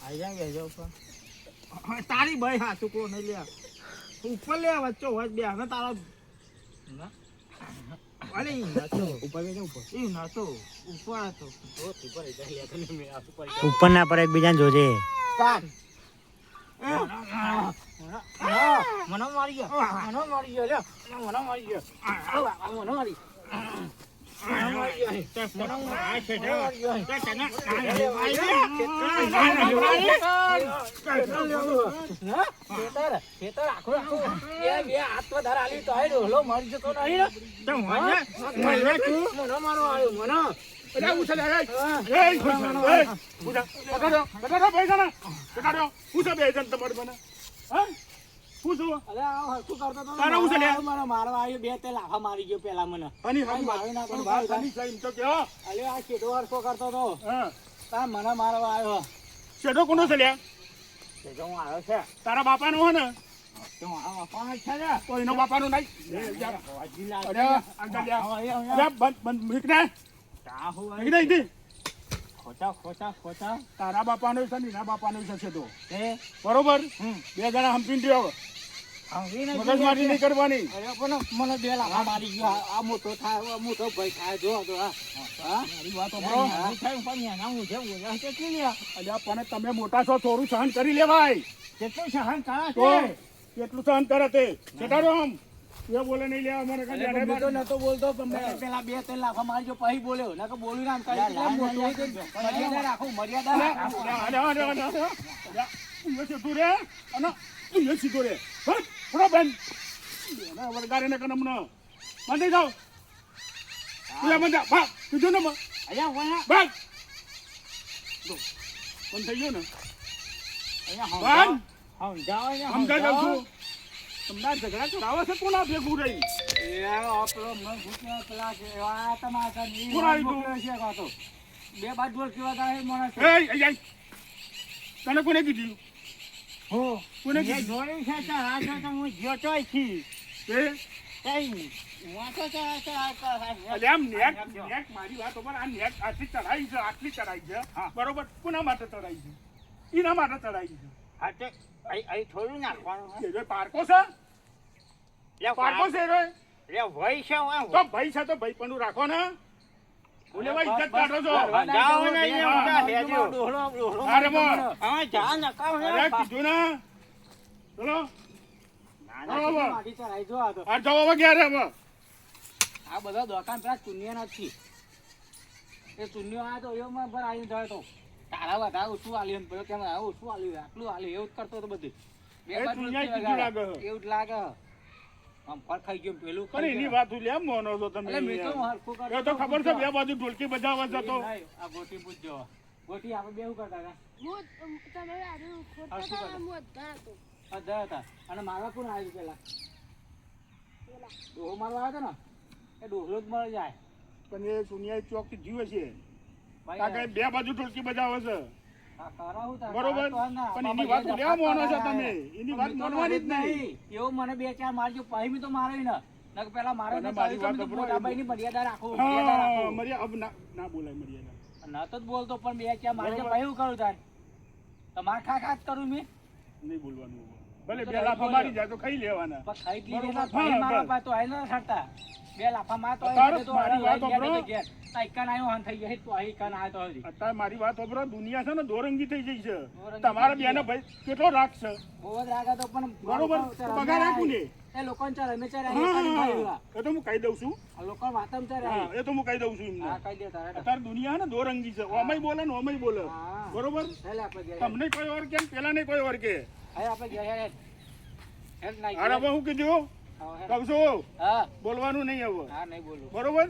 આયા બેજો ઉપર તારી ભાઈ હા ચૂકો નહીં લે ઉપર લે વચ્ચો હોય બે હવે તારો ના અરે નાચો ઉપર બેજો ઉપર એ નાચો ઉપર હતો ઉપર જાય તને મે આ ઉપર ના પર એકબીજાને જોજે કાટ મને મારી ગયો લે મને મારી ગયો મને મારી મારવા આવ્યો બે તે લાફા મારી ગયો પેલા મને આ શેઠો વર્ષો કરતો હતો મને મારવા આવ્યો શેઠો કોનો છે લ્યા શેઠો હું આવ્યો છે તારા બાપા નો હો ને કોણ છે ને તો એનો બાપા નું નહીં ખોટા તારા બાપા નો છે એના બાપા નો છે તો બરોબર બે જણા હંપીને રહ્યો મગજમારી નહીં કરવાની મને બે લાફા મારી ગયો આ મોટો થાય મોટો ભાઈ થાય જો તો મારી વાત પણ તમે મોટા છો થોડું સહન કરી લેવાય કેટલું સહન કરે કેટલું સહન કરે તે છેટાડો આમ એ બોલે નહીં લેવા મને નતો બોલતો પેલા બે ત્રણ લાફા મારી પછી બોલ્યો ના બોલું ના મર્યાદા રાખો સીધું રે અને સીધું રે થોડો બેન વરગારે ને કનમ ન મંદે જાઓ મંદા ભાગ કીધું ને અહીંયા ભાગ પણ થઈ ગયો ને સમજા જાઉં છું તમને ઝઘડા કરાવે છે કોના ભેગું રહી બે બાદ બોલ કેવા થાય માણસ તને કોને કીધું કોને જોડે છે હું જોતો છી મારી વાત ઉપર આ નેટ આટલી ચડાઈ છે બરોબર કોના માટે ચડાઈ છે એના માટે ચડાઈ છે થોડું નાખવાનું પારકો છે પારકો છે ભાઈ છે તો ભાઈ છે તો ભાઈ પણ રાખો ને બોલે ભાઈ ઇજ્જત કાઢો છો કીધું ને ચલો આ બધા દોકાન પેલા ચૂનિયા નથી એ ચૂનિયો આ તો એમાં પર આવી જાય તો તારા વધારે ઓછું આલ્યું એમ કેમ ઓછું આલ્યું આટલું આલ્યું એવું જ કરતો હતો બધું એવું જ લાગે આમ ફર ખાઈ ગયો પેલું એની વાત લે મોનો છો તમે એ તો ખબર છે બે બાજુ ઢોલકી બજાવવા જતો આ ગોટી પૂછજો ગોટી આપણે બેવું કરતા હતા અને મારવા કોણ આવ્યું પેલા ડોહો મારવા આવ્યો હતો ને એ ડોહલો જ મળી જાય પણ એ સુનિયા ચોક થી જીવે છે બે બાજુ ઢોલકી બજાવે છે બરોબર પણ એની વાત લેવા મોનો છો તમે એની વાત માનવાની જ નહીં એવું મને બે ચાર મારજો પછી મી તો માર્યો ને પેલા મારો મર્યાદા રાખો ના બોલાય મર્યાદા ના તો જ બોલતો પણ બે ચાર મારજો પછી હું કરું તારે તમારે ખા જ કરું મેં નહીં બોલવાનું ભલે બે લાફા મારી જાય તો ખાઈ લેવાના ખાઈ લીધેલા તો આઈ ના થતા બે લાફા માં તો મારી વાત સાંભળો દુનિયા છે ને દોરંગી થઈ જઈ છે તમારા બેનો ભાઈ કેટલો રાગ છે બહુ જ રાગ હતો પણ બરોબર પગાર આપું ને એ લોકો ચાલે મેં ચાલે એ તો હું કહી દઉં છું લોકો વાતમ ચાલે એ તો હું કહી દઉં છું એમને અત્યારે દુનિયા ને દોરંગી છે ઓમય બોલે ને ઓમય બોલે બરોબર તમને કોઈ વાર કેમ પેલા ને કોઈ વાર કે અરે હું કીધું કહું છું બોલવાનું નહીં હવે બરોબર